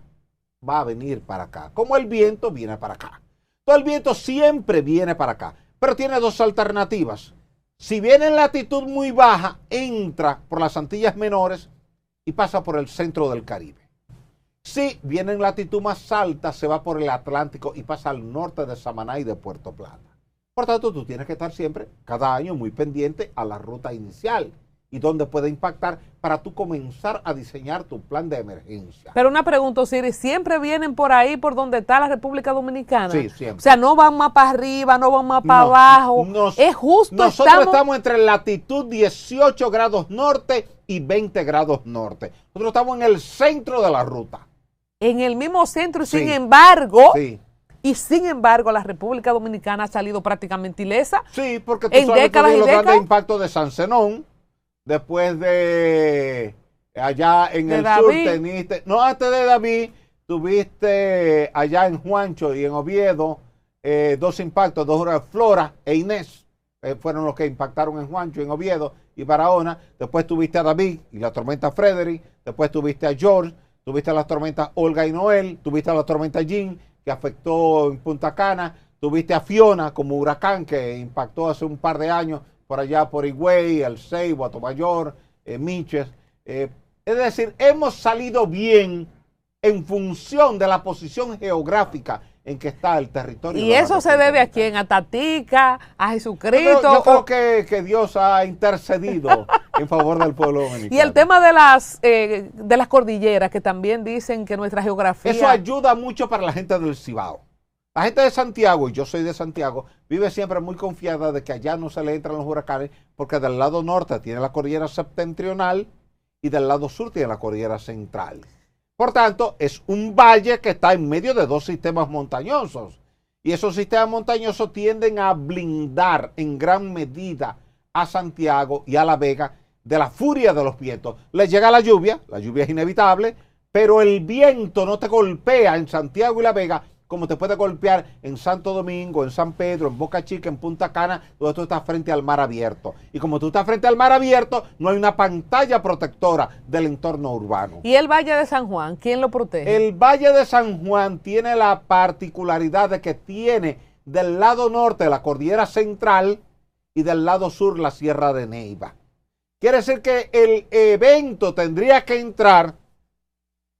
va a venir para acá. Como el viento viene para acá. Todo el viento siempre viene para acá, pero tiene dos alternativas. Si viene en latitud muy baja, entra por las Antillas Menores y pasa por el centro del Caribe. Si viene en latitud más alta, se va por el Atlántico y pasa al norte de Samaná y de Puerto Plata. Por tanto, tú tienes que estar siempre, cada año, muy pendiente a la ruta inicial y dónde puede impactar para tú comenzar a diseñar tu plan de emergencia. Pero una pregunta, Osiris, ¿siempre vienen por ahí, por donde está la República Dominicana? Sí, siempre. O sea, no van más para arriba, no van más para abajo. Es justo. Nosotros estamos entre latitud 18 grados norte y 20 grados norte. Nosotros estamos en el centro de la ruta. En el mismo centro y Sí. sin embargo... Sí. Y sin embargo, la República Dominicana ha salido prácticamente ilesa. Sí, porque tú en sabes décadas los y grandes décadas. impactos de San Zenón, después de allá en De el David. sur teniste, no, antes de David, tuviste allá en Juancho y en Oviedo, dos impactos, dos horas, Flora e Inés, fueron los que impactaron en Juancho, en Oviedo y Barahona. Después tuviste a David y la tormenta Frederick, después tuviste a George, tuviste las tormentas Olga y Noel, tuviste a la tormenta Jean, que afectó en Punta Cana, tuviste a Fiona como huracán que impactó hace un par de años por allá por Higüey, El Ceibo, Atomayor, Miches. Es decir, hemos salido bien en función de la posición geográfica en que está el territorio. ¿Y eso se debe a quién? ¿A Tatica? ¿A Jesucristo? Yo creo que Dios ha intercedido en favor del pueblo dominicano. Y el tema de las cordilleras, que también dicen que nuestra geografía... Eso ayuda mucho para la gente del Cibao. La gente de Santiago, y yo soy de Santiago, vive siempre muy confiada de que allá no se le entran los huracanes, porque del lado norte tiene la cordillera septentrional y del lado sur tiene la cordillera central. Por tanto, es un valle que está en medio de dos sistemas montañosos. Y esos sistemas montañosos tienden a blindar en gran medida a Santiago y a La Vega de la furia de los vientos. Les llega la lluvia es inevitable, pero el viento no te golpea en Santiago y La Vega como te puede golpear en Santo Domingo, en San Pedro, en Boca Chica, en Punta Cana, donde tú estás frente al mar abierto. Y como tú estás frente al mar abierto, no hay una pantalla protectora del entorno urbano. ¿Y el Valle de San Juan? ¿Quién lo protege? El Valle de San Juan tiene la particularidad de que tiene del lado norte la cordillera central y del lado sur la Sierra de Neiva. Quiere decir que el evento tendría que entrar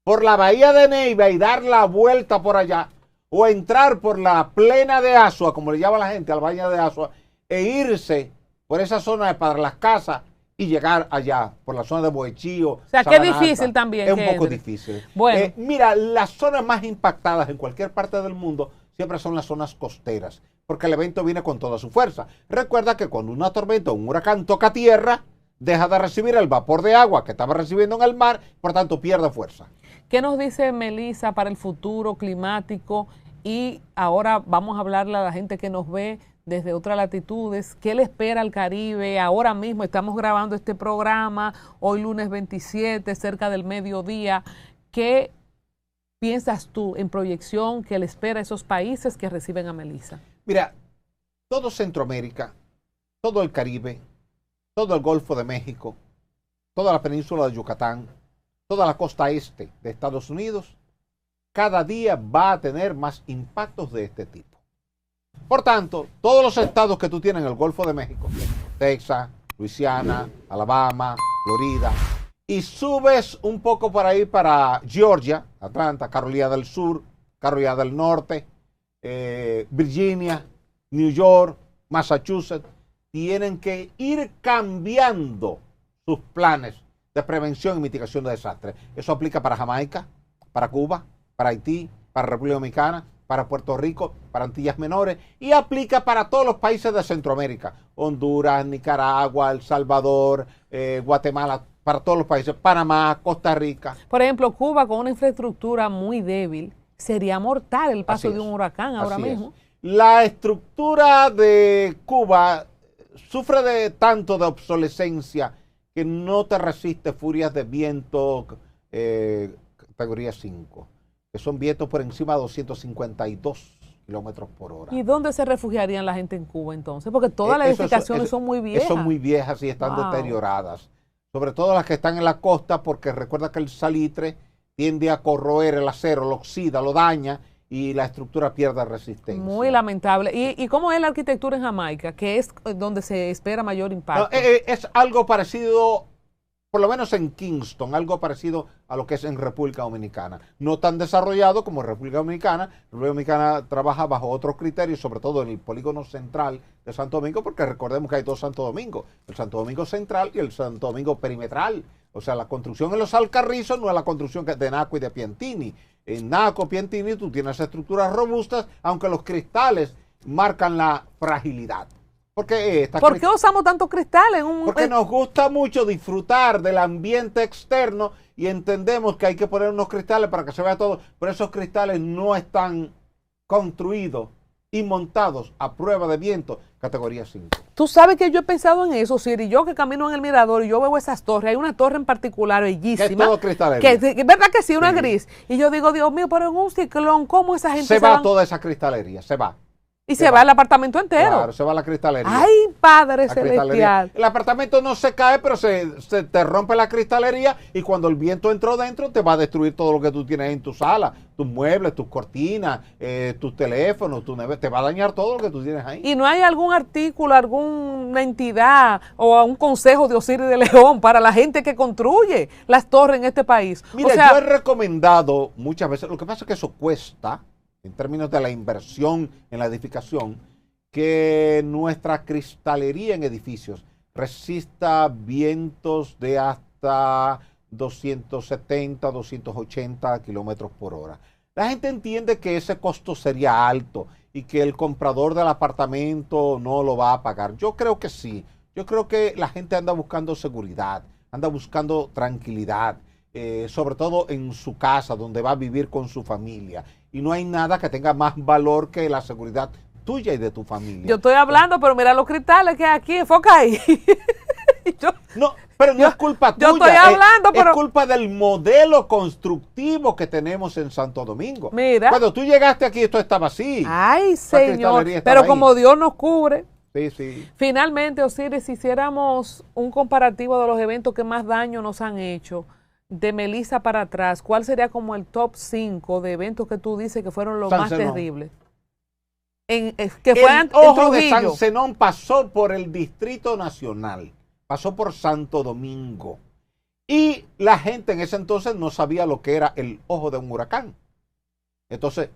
por la bahía de Neiva y dar la vuelta por allá, o entrar por la plena de Asua, como le llama la gente al Valle de Asua, e irse por esa zona de Padre Las Casas y llegar allá, por la zona de Bohechío. O sea, que es difícil también. Es un poco difícil. Bueno. Mira, las zonas más impactadas en cualquier parte del mundo siempre son las zonas costeras, porque el evento viene con toda su fuerza. Recuerda que cuando una tormenta o un huracán toca tierra, deja de recibir el vapor de agua que estaba recibiendo en el mar, por tanto pierde fuerza. ¿Qué nos dice Melissa para el futuro climático? Y ahora vamos a hablarle a la gente que nos ve desde otras latitudes. ¿Qué le espera al Caribe? Ahora mismo estamos grabando este programa, hoy lunes 27, cerca del mediodía. ¿Qué piensas tú en proyección que le espera a esos países que reciben a Melissa? Mira, todo Centroamérica, todo el Caribe, todo el Golfo de México, toda la península de Yucatán, toda la costa este de Estados Unidos, cada día va a tener más impactos de este tipo. Por tanto, todos los estados que tú tienes en el Golfo de México, Texas, Luisiana, Alabama, Florida, y subes un poco por ahí para Georgia, Atlanta, Carolina del Sur, Carolina del Norte, Virginia, New York, Massachusetts, tienen que ir cambiando sus planes de prevención y mitigación de desastres. Eso aplica para Jamaica, para Cuba, para Haití, para República Dominicana, para Puerto Rico, para Antillas Menores, y aplica para todos los países de Centroamérica, Honduras, Nicaragua, El Salvador, Guatemala, para todos los países, Panamá, Costa Rica. Por ejemplo, Cuba con una infraestructura muy débil, sería mortal el paso de un huracán ahora mismo. La estructura de Cuba sufre de tanto de obsolescencia que no te resiste furias de viento categoría 5, que son vientos por encima de 252 kilómetros por hora. ¿Y dónde se refugiarían la gente en Cuba entonces? Porque todas las edificaciones son muy viejas. Son muy viejas y están deterioradas. Sobre todo las que están en la costa, porque recuerda que el salitre tiende a corroer el acero, lo oxida, lo daña y la estructura pierde resistencia. Muy lamentable. ¿Y cómo es la arquitectura en Jamaica, que es donde se espera mayor impacto? No, es algo parecido, por lo menos en Kingston, algo parecido a lo que es en República Dominicana. No tan desarrollado como República Dominicana. República Dominicana trabaja bajo otros criterios, sobre todo en el polígono central de Santo Domingo, porque recordemos que hay dos Santo Domingo, el Santo Domingo central y el Santo Domingo perimetral. O sea, la construcción en los Alcarrizos no es la construcción de Naco y de Piantini. En Naco, Piantini, tú tienes estructuras robustas, aunque los cristales marcan la fragilidad. ¿Por qué usamos tantos cristales? Porque nos gusta mucho disfrutar del ambiente externo y entendemos que hay que poner unos cristales para que se vea todo, pero esos cristales no están construidos y montados a prueba de viento, categoría 5. Tú sabes que yo he pensado en eso, Siri. Yo que camino en el mirador y yo veo esas torres, hay una torre en particular bellísima. Que es todo cristalería. ¿Verdad que sí? Una gris. Y yo digo, Dios mío, pero en un ciclón, ¿cómo esa gente se va? Toda esa cristalería, se va. Y se va el apartamento entero. Claro, se va la cristalería. ¡Ay, Padre Celestial! El apartamento no se cae, pero se te rompe la cristalería y cuando el viento entró dentro te va a destruir todo lo que tú tienes en tu sala. Tus muebles, tus cortinas, tus teléfonos, te va a dañar todo lo que tú tienes ahí. ¿Y no hay algún artículo, alguna entidad o un consejo de Osiris de León para la gente que construye las torres en este país? Mira, yo he recomendado muchas veces, lo que pasa es que eso cuesta, en términos de la inversión en la edificación, que nuestra cristalería en edificios resista vientos de hasta 270, 280 kilómetros por hora. La gente entiende que ese costo sería alto y que el comprador del apartamento no lo va a pagar. Yo creo que sí. Yo creo que la gente anda buscando seguridad, anda buscando tranquilidad, sobre todo en su casa, donde va a vivir con su familia. Y no hay nada que tenga más valor que la seguridad tuya y de tu familia. Yo estoy hablando, pero mira los cristales que hay aquí, enfoca ahí. No, pero no es culpa tuya. Yo estoy hablando, pero es culpa del modelo constructivo que tenemos en Santo Domingo. Mira. Cuando tú llegaste aquí, esto estaba así. Ay, Señor, pero como Dios nos cubre. Sí, sí. Finalmente, Osiris, si hiciéramos un comparativo de los eventos que más daño nos han hecho, de Melissa para atrás, ¿cuál sería como el top 5 de eventos que tú dices que fueron los más terribles? El ojo de San Zenón pasó por el Distrito Nacional, pasó por Santo Domingo. Y la gente en ese entonces no sabía lo que era el ojo de un huracán. Entonces,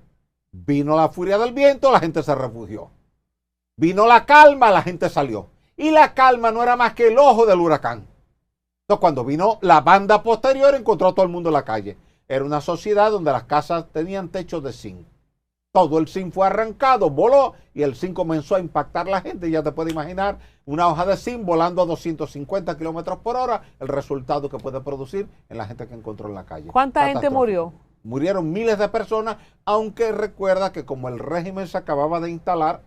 vino la furia del viento, la gente se refugió. Vino la calma, la gente salió. Y la calma no era más que el ojo del huracán. Entonces, cuando vino la banda posterior, encontró a todo el mundo en la calle. Era una sociedad donde las casas tenían techos de zinc. todo el zinc fue arrancado, voló y el zinc comenzó a impactar a la gente. Ya te puedes imaginar una hoja de zinc volando a 250 kilómetros por hora, el resultado que puede producir en la gente que encontró en la calle. ¿Cuánta gente murió? Murieron miles de personas, aunque recuerda que como el régimen se acababa de instalar,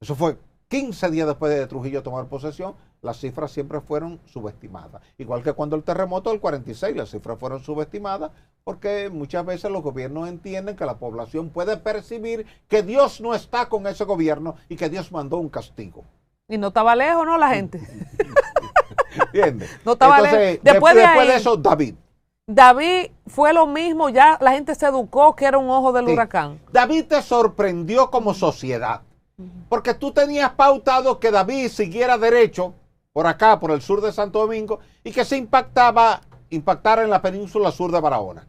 eso fue 15 días después de Trujillo tomar posesión, las cifras siempre fueron subestimadas. Igual que cuando el terremoto del 46, las cifras fueron subestimadas porque muchas veces los gobiernos entienden que la población puede percibir que Dios no está con ese gobierno y que Dios mandó un castigo. Y no estaba lejos, ¿no? La gente. ¿Entiendes? No estaba Entonces, lejos. Después de eso, David fue lo mismo, ya la gente se educó que era un ojo del huracán. David te sorprendió como sociedad, porque tú tenías pautado que David siguiera derecho por acá, por el sur de Santo Domingo, y que se impactara en la península sur de Barahona.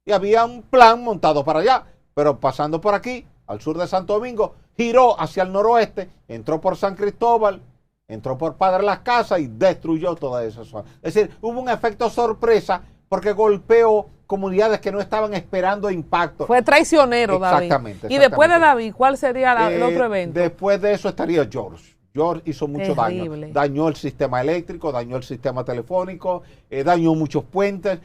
Y había un plan montado para allá, pero pasando por aquí, al sur de Santo Domingo, giró hacia el noroeste, entró por San Cristóbal, entró por Padre Las Casas y destruyó toda esa zona. Es decir, hubo un efecto sorpresa porque golpeó comunidades que no estaban esperando impacto. Fue traicionero, David. Exactamente. Y después de David, ¿cuál sería el otro evento? Después de eso estaría George. George hizo mucho daño. Dañó el sistema eléctrico, dañó el sistema telefónico, dañó muchos puentes.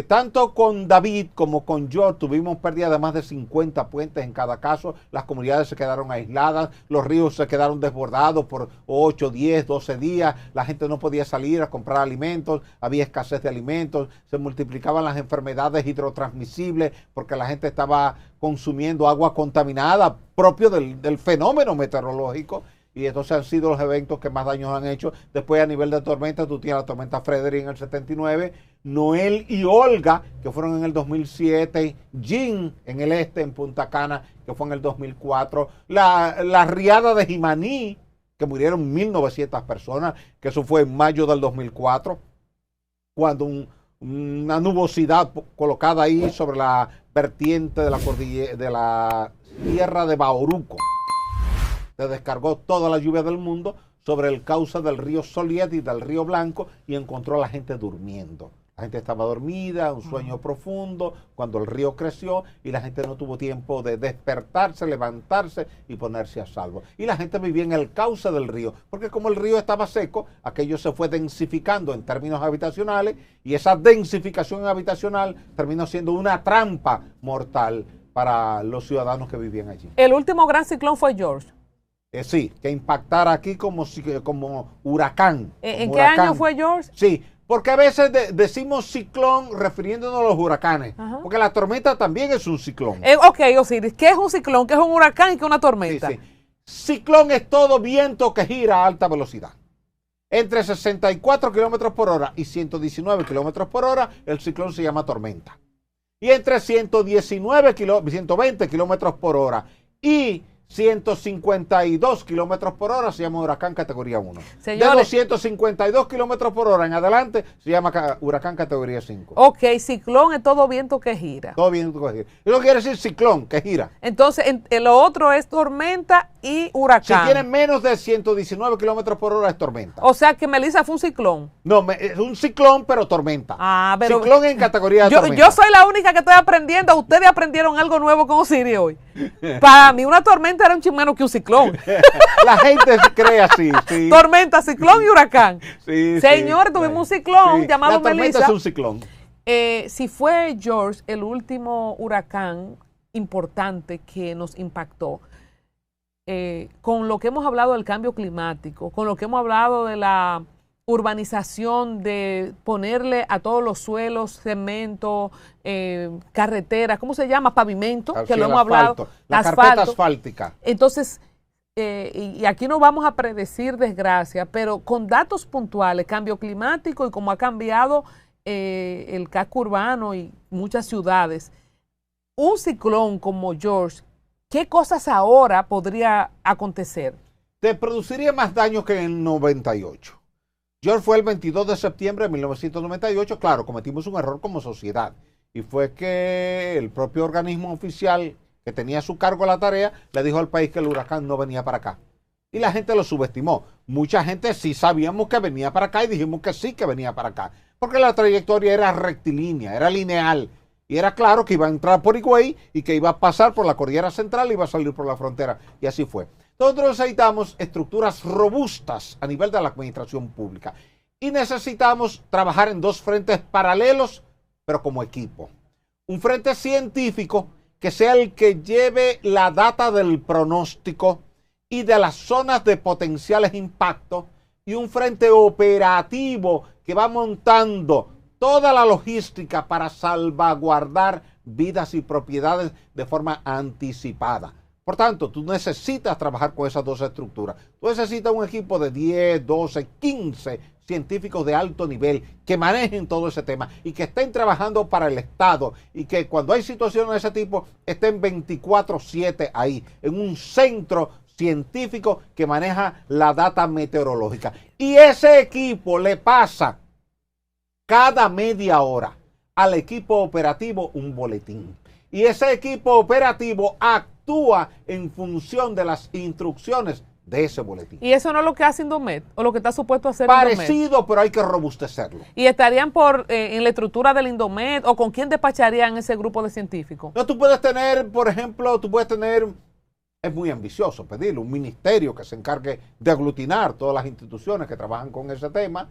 Tanto con David como con George tuvimos pérdida de más de 50 puentes en cada caso. Las comunidades se quedaron aisladas, los ríos se quedaron desbordados por 8, 10, 12 días. La gente no podía salir a comprar alimentos, había escasez de alimentos, se multiplicaban las enfermedades hidrotransmisibles porque la gente estaba consumiendo agua contaminada propio del fenómeno meteorológico. Y entonces han sido los eventos que más daños han hecho. Después, a nivel de tormenta, tú tienes la tormenta Frederick en el 79, Noel y Olga, que fueron en el 2007, Jean en el este, en Punta Cana, que fue en el 2004, la riada de Jimaní, que murieron 1.900 personas, que eso fue en mayo del 2004, cuando una nubosidad colocada ahí sobre la vertiente de la cordillera, de la sierra de Bauruco, se descargó toda la lluvia del mundo sobre el cauce del río Soliet y del río Blanco y encontró a la gente durmiendo. La gente estaba dormida, un sueño profundo, cuando el río creció y la gente no tuvo tiempo de despertarse, levantarse y ponerse a salvo. Y la gente vivía en el cauce del río, porque como el río estaba seco, aquello se fue densificando en términos habitacionales y esa densificación habitacional terminó siendo una trampa mortal para los ciudadanos que vivían allí. El último gran ciclón fue George. Sí, que impactara aquí como huracán. ¿En qué año fue George? Sí, porque a veces decimos ciclón refiriéndonos a los huracanes, porque la tormenta también es un ciclón. Ok, Osiris, ¿qué es un ciclón? ¿Qué es un huracán y qué es una tormenta? Sí. Ciclón es todo viento que gira a alta velocidad. Entre 64 kilómetros por hora y 119 kilómetros por hora, el ciclón se llama tormenta. Y entre 120 kilómetros por hora y 152 kilómetros por hora se llama huracán categoría 1. Señores, de los 152 kilómetros por hora en adelante se llama huracán categoría 5. Ok, ciclón es todo viento que gira. Todo viento que gira. Y lo quiere decir ciclón, que gira. Entonces, lo otro es tormenta y huracán. Si tiene menos de 119 kilómetros por hora es tormenta. O sea que Melissa fue un ciclón. No, es un ciclón, pero tormenta. Pero ciclón en categoría de tormenta. Yo soy la única que estoy aprendiendo. Ustedes aprendieron algo nuevo con Osiris hoy. Para mí una tormenta era un chimeno que un ciclón. La gente cree así, sí. Tormenta, ciclón y huracán. Sí, Señor, tuvimos un ciclón llamado Melissa. La tormenta es un ciclón. Si fue George el último huracán importante que nos impactó, con lo que hemos hablado del cambio climático, con lo que hemos hablado de la urbanización, de ponerle a todos los suelos cemento, carreteras, ¿cómo se llama? Pavimento, que lo hemos hablado. La carpeta asfáltica. Entonces, y aquí no vamos a predecir desgracia, pero con datos puntuales, cambio climático y cómo ha cambiado el casco urbano y muchas ciudades, un ciclón como George, ¿qué cosas ahora podría acontecer? Te produciría más daño que en el 98. George fue el 22 de septiembre de 1998. Claro, cometimos un error como sociedad. Y fue que el propio organismo oficial que tenía a su cargo la tarea le dijo al país que el huracán no venía para acá. Y la gente lo subestimó. Mucha gente sí sabíamos que venía para acá y dijimos que sí que venía para acá. Porque la trayectoria era rectilínea, era lineal. Y era claro que iba a entrar por Higüey y que iba a pasar por la cordillera central y iba a salir por la frontera. Y así fue. Nosotros necesitamos estructuras robustas a nivel de la administración pública. Y necesitamos trabajar en dos frentes paralelos, pero como equipo. Un frente científico que sea el que lleve la data del pronóstico y de las zonas de potenciales impactos, y un frente operativo que va montando toda la logística para salvaguardar vidas y propiedades de forma anticipada. Por tanto, tú necesitas trabajar con esas dos estructuras. Tú necesitas un equipo de 10, 12, 15 científicos de alto nivel que manejen todo ese tema y que estén trabajando para el Estado, y que cuando hay situaciones de ese tipo estén 24/7 ahí, en un centro científico que maneja la data meteorológica. Y ese equipo le pasa cada media hora al equipo operativo un boletín. Y ese equipo operativo actúa en función de las instrucciones de ese boletín. ¿Y eso no es lo que hace Indomet o lo que está supuesto a hacer Indomet? Parecido, pero hay que robustecerlo. ¿Y estarían en la estructura del Indomet o con quién despacharían ese grupo de científicos? No, tú puedes tener, por ejemplo, es muy ambicioso pedirle un ministerio que se encargue de aglutinar todas las instituciones que trabajan con ese tema,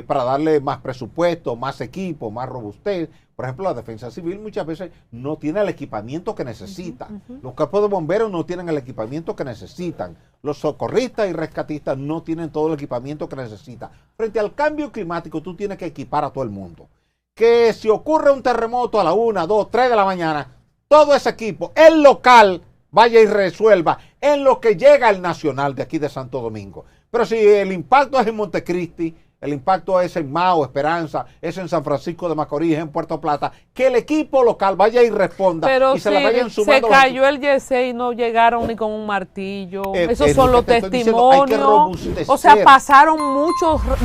para darle más presupuesto, más equipo, más robustez. Por ejemplo, la defensa civil muchas veces no tiene el equipamiento que necesita. Los cuerpos de bomberos no tienen el equipamiento que necesitan. Los socorristas y rescatistas no tienen todo el equipamiento que necesitan. Frente al cambio climático, tú tienes que equipar a todo el mundo. Que si ocurre un terremoto a la 1, 2, 3 de la mañana, todo ese equipo, el local, vaya y resuelva en lo que llega el nacional de aquí de Santo Domingo. Pero si el impacto es en Montecristi, el impacto es en Mao, Esperanza, es en San Francisco de Macorís, en Puerto Plata, que el equipo local vaya y responda. Pero y se la vayan sumando. Se cayó el Yesé y no llegaron ni con un martillo. Esos son los testimonios. O sea, pasaron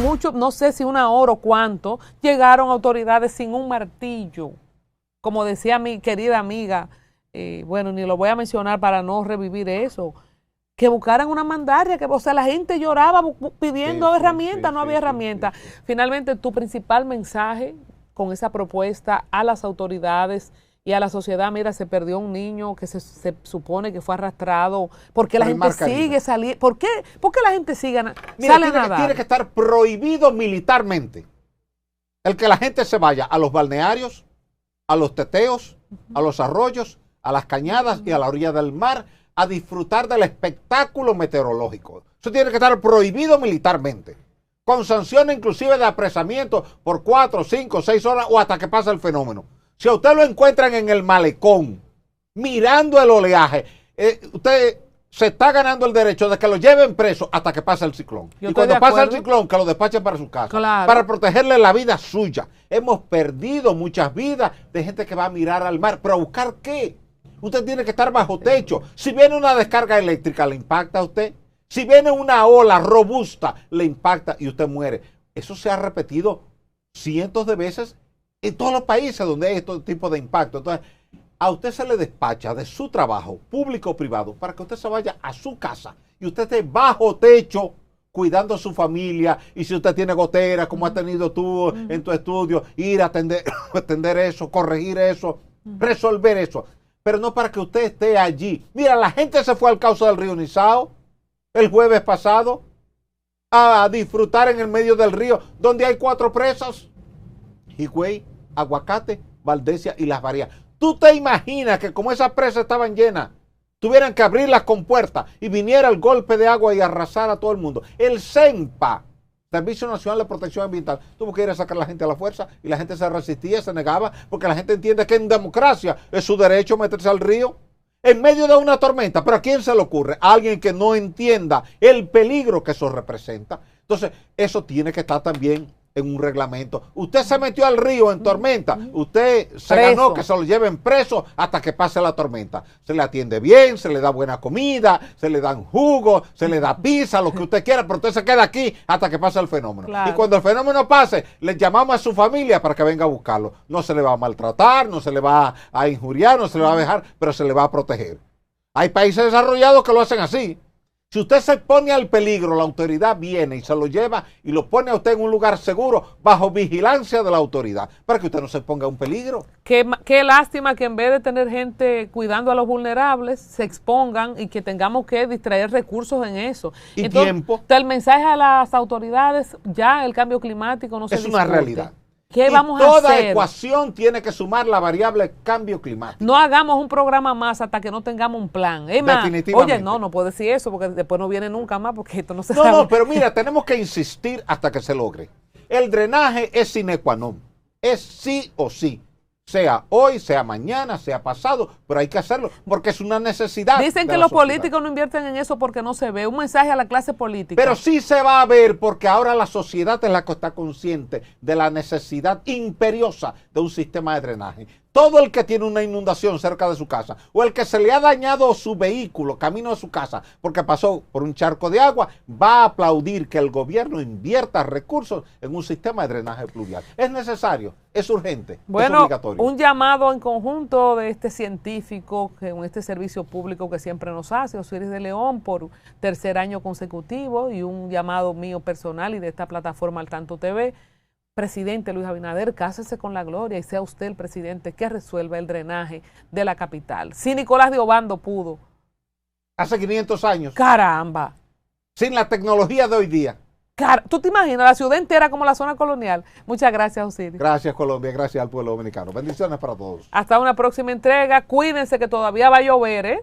muchos, no sé si una hora o cuánto, llegaron autoridades sin un martillo. Como decía mi querida amiga, bueno, ni lo voy a mencionar para no revivir eso, que buscaran una mandaria, o sea, la gente lloraba pidiendo herramientas, no había herramientas. Finalmente, tu principal mensaje con esa propuesta a las autoridades y a la sociedad: mira, se perdió un niño que se supone que fue arrastrado, porque la gente sigue saliendo. ¿Por qué la gente sigue sale a nadar? Tiene que estar prohibido militarmente el que la gente se vaya a los balnearios, a los teteos, a los arroyos, a las cañadas y a la orilla del mar a disfrutar del espectáculo meteorológico. Eso tiene que estar prohibido militarmente, con sanciones inclusive de apresamiento por 4, 5, 6 horas o hasta que pase el fenómeno. Si a usted lo encuentran en el malecón, mirando el oleaje, usted se está ganando el derecho de que lo lleven preso hasta que pase el ciclón. Y cuando pase el ciclón, que lo despachen para su casa, para protegerle la vida suya. Hemos perdido muchas vidas de gente que va a mirar al mar, pero ¿a buscar qué? Usted tiene que estar bajo techo. Si viene una descarga eléctrica, ¿le impacta a usted? Si viene una ola robusta, le impacta y usted muere. Eso se ha repetido cientos de veces en todos los países donde hay este tipo de impacto. Entonces, a usted se le despacha de su trabajo, público o privado, para que usted se vaya a su casa y usted esté bajo techo cuidando a su familia. Y si usted tiene goteras, como has tenido tú en tu estudio, ir a atender eso, corregir eso, resolver eso. Pero no para que usted esté allí. Mira, la gente se fue al cauce del río Nizao el jueves pasado a disfrutar en el medio del río, donde hay 4 presas: Higüey, Aguacate, Valdesia y Las Varías. ¿Tú te imaginas que como esas presas estaban llenas, tuvieran que abrir las compuertas y viniera el golpe de agua y arrasar a todo el mundo? El CENPA, Servicio Nacional de Protección Ambiental, tuvo que ir a sacar a la gente a la fuerza y la gente se resistía, se negaba, porque la gente entiende que en democracia es su derecho meterse al río en medio de una tormenta. Pero ¿a quién se le ocurre? A alguien que no entienda el peligro que eso representa. Entonces, eso tiene que estar también en un reglamento. Usted se metió al río en tormenta, usted se ganó que se lo lleven preso hasta que pase la tormenta. Se le atiende bien, se le da buena comida, se le dan jugo, se le da pizza, lo que usted quiera, pero usted se queda aquí hasta que pase el fenómeno. Claro. Y cuando el fenómeno pase, le llamamos a su familia para que venga a buscarlo. No se le va a maltratar, no se le va a injuriar, no se le va a dejar, pero se le va a proteger. Hay países desarrollados que lo hacen así. Si usted se pone al peligro, la autoridad viene y se lo lleva y lo pone a usted en un lugar seguro bajo vigilancia de la autoridad, para que usted no se ponga en peligro. Qué lástima que en vez de tener gente cuidando a los vulnerables, se expongan y que tengamos que distraer recursos en eso. Y entonces, tiempo. El mensaje a las autoridades, ya el cambio climático no se discute. Es una realidad. ¿Qué vamos a toda hacer? ecuación tiene que sumar la variable cambio climático. No hagamos un programa más hasta que no tengamos un plan. Es más, Definitivamente. oye, no puedo decir eso porque después no viene nunca más porque esto no se No, sabe. no, pero mira, tenemos que insistir hasta que se logre. El drenaje es sine qua non. Es sí o sí. Sea hoy, sea mañana, sea pasado, pero hay que hacerlo porque es una necesidad. Dicen de que la los sociedad. políticos no invierten en eso porque no se ve. Un mensaje a la clase política. Pero sí se va a ver porque ahora la sociedad es la que está consciente de la necesidad imperiosa de un sistema de drenaje. Todo el que tiene una inundación cerca de su casa o el que se le ha dañado su vehículo camino a su casa porque pasó por un charco de agua, va a aplaudir que el gobierno invierta recursos en un sistema de drenaje pluvial. Es necesario, es urgente, es Bueno, obligatorio. un llamado en conjunto de este científico, con este servicio público que siempre nos hace, Osiris de León, por tercer año consecutivo, y un llamado mío personal y de esta plataforma Al Tanto TV. Presidente Luis Abinader, cásese con la gloria y sea usted el presidente que resuelva el drenaje de la capital. Si Nicolás de Obando pudo. Hace 500 años, Caramba. sin la tecnología de hoy día. ¿Tú te imaginas la ciudad entera como la zona colonial? Muchas gracias, Osiris. Gracias, Colombia, gracias al pueblo dominicano. Bendiciones para todos. Hasta una próxima entrega. Cuídense que todavía va a llover, ¿eh?